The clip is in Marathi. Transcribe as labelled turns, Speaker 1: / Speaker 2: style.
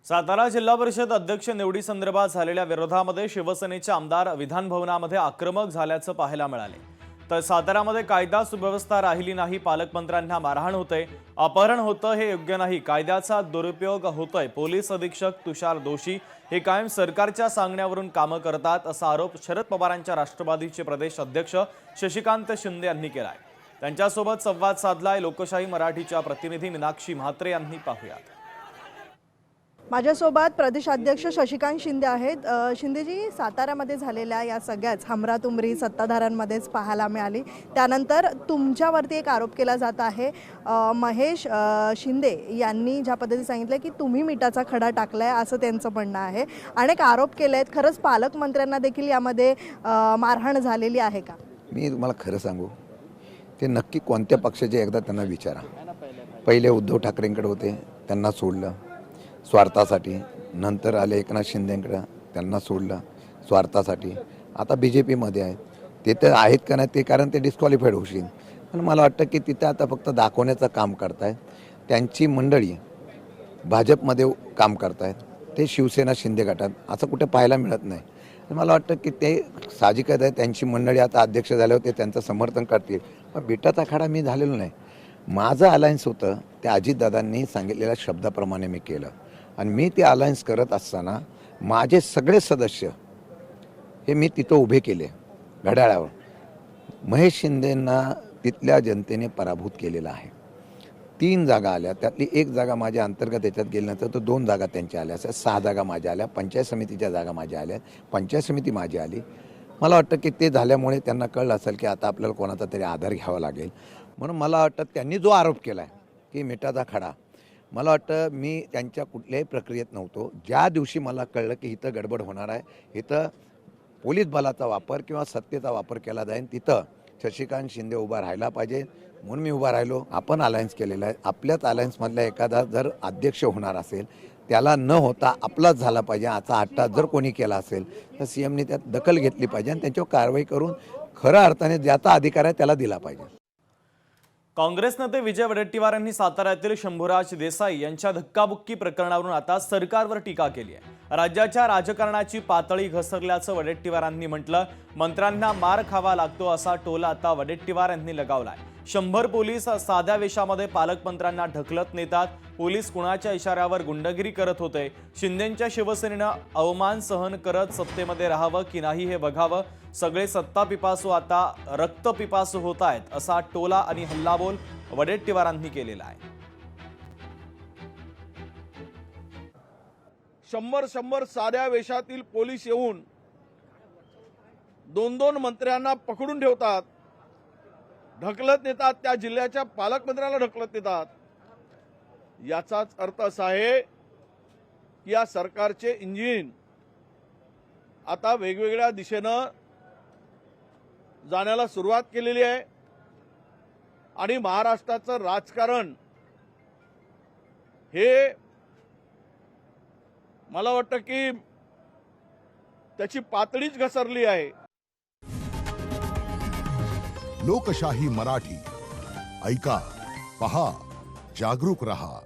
Speaker 1: सातारा जिल्हा परिषद अध्यक्ष निवडीसंदर्भात झालेल्या विरोधामध्ये शिवसेनेचे आमदार विधान भवनामध्ये आक्रमक झाल्याचं पाहायला मिळाले। तर सातारामध्ये कायदा सुव्यवस्था राहिली नाही, पालकमंत्र्यांना मारहाण होते, अपहरण होतं, हे योग्य नाही, कायद्याचा दुरुपयोग होतोय, पोलीस अधीक्षक तुषार दोशी हे कायम सरकारच्या सांगण्यावरून कामं करतात असा आरोप शरद पवारांच्या राष्ट्रवादीचे प्रदेश अध्यक्ष शशिकांत शिंदे यांनी केलाय। त्यांच्यासोबत संवाद साधलाय लोकशाही मराठीच्या प्रतिनिधी मीनाक्षी म्हात्रे यांनी। पाहूयात।
Speaker 2: माझ्यासोबत प्रदेशाध्यक्ष शशिकांत शिंदे आहेत। शिंदेजी, साताऱ्यामध्ये झालेल्या या सगळ्याच हमरातुमरी सत्ताधाऱ्यांमध्येच पाहायला मिळाली। त्यानंतर तुमच्यावरती एक आरोप केला जात आहे। महेश शिंदे यांनी ज्या पद्धतीने सांगितलं की तुम्ही मिठाचा खडा टाकलाय असं त्यांचं म्हणणं आहे। अनेक आरोप केले आहेत। खरंच पालकमंत्र्यांना देखील यामध्ये मारहाण झालेली आहे का?
Speaker 3: मी तुम्हाला खरं सांगू, ते नक्की कोणत्या पक्षाचे एकदा त्यांना विचारा। पहिले उद्धव ठाकरेंकडे होते, त्यांना सोडलं स्वार्थासाठी, नंतर आले एकनाथ शिंदेंकडे, त्यांना सोडलं स्वार्थासाठी, आता BJPमध्ये आहेत। ते तर आहेत का नाही ते, कारण ते डिस्क्वालिफाईड होतील, पण मला वाटतं की तिथे आता फक्त दाखवण्याचं काम करतायत। त्यांची मंडळी भाजपमध्ये काम करतायत, ते शिवसेना शिंदे गटात, असं कुठे पाहायला मिळत नाही। मला वाटतं की ते साहजिकच आहे, त्यांची मंडळी आता अध्यक्ष झाले होते, त्यांचं समर्थन करतील, पण बिटाचा खाडा मी झालेलो नाही। माझं अलायन्स होतं ते अजितदादांनी सांगितलेल्या शब्दाप्रमाणे मी केलं, आणि मी ते अलायन्स करत असताना माझे सगळे सदस्य हे मी तिथं उभे केले घड्याळावर। महेश शिंदेंना तिथल्या जनतेने पराभूत केलेला आहे। 3 जागा आल्या, त्यातली 1 जागा माझ्या अंतर्गत याच्यात गेल्यानंतर तर 2 जागा त्यांच्या आल्या, अशा 6 जागा माझ्या आल्या। पंचायत समितीच्या जागा माझ्या आल्या, पंचायत समिती माझी आली। मला वाटतं की ते झाल्यामुळे त्यांना कळलं असेल की आता आपल्याला कोणाचा तरी आधार घ्यावा लागेल, म्हणून मला वाटतं त्यांनी जो आरोप केला आहे की मिठाचा खडा, मला वाटतं मी त्यांच्या कुठल्याही प्रक्रियेत नव्हतो। ज्या दिवशी मला कळलं की इथं गडबड होणार आहे, इथं पोलीस बलाचा वापर किंवा सत्तेचा वापर केला जाईल, तिथं शशिकांत शिंदे उभा राहायला पाहिजे, म्हणून मी उभा राहिलो। आपण अलायन्स केलेला आहे, आपल्याच अलायन्समधला एखादा जर अध्यक्ष होणार असेल, त्याला न होता आपलाच झाला पाहिजे असा हट्टा जर कोणी केला असेल तर CMने त्यात दखल घेतली पाहिजे आणि त्यांच्यावर कारवाई करून खऱ्या अर्थाने ज्याचा अधिकार आहे त्याला दिला पाहिजे।
Speaker 1: काँग्रेस नेते विजय वडेट्टीवार यांनी साताऱ्यातील शंभूराज देसाई यांच्या धक्काबुक्की प्रकरणावरून आता सरकारवर टीका केली आहे। राज्याच्या राजकारणाची पातळी घसरल्याचं वडेट्टीवारांनी म्हटलं। मंत्र्यांना मार खावा लागतो असा टोला आता वडेट्टीवार यांनी लगावलाय। 100 पोलीस साध्या वेशामध्ये पालकमंत्र्यांना ढकलत नेतात, पोलीस कुणाच्या इशाऱ्यावर गुंडगिरी करत होते, शिंदेंच्या शिवसेनेनं अवमान सहन करत सत्तेमध्ये राहावं की नाही हे बघावं, सगळे सत्ता पिपासू आता रक्त पिपासू होत आहेत असा टोला आणि हल्लाबोल वडेट्टीवारांनी केलेला आहे।
Speaker 4: 100 साध्या वेशातील पोलीस येऊन 2 मंत्र्यांना पकडून ठेवतात, ढकलत नेतात, त्या जिल्ह्याच्या पालकमंत्र्याला ढकलत नेतात। याचाच अर्थ असा आहे की या सरकारचे इंजिन आता वेगवेगळ्या दिशेनं जाण्याला सुरुवात केलेली आहे, आणि महाराष्ट्राचं राजकारण हे मला वाटतं की त्याची पातळीच घसरली आहे।
Speaker 5: लोकशाही मराठी ऐका, पहा, जागरूक रहा।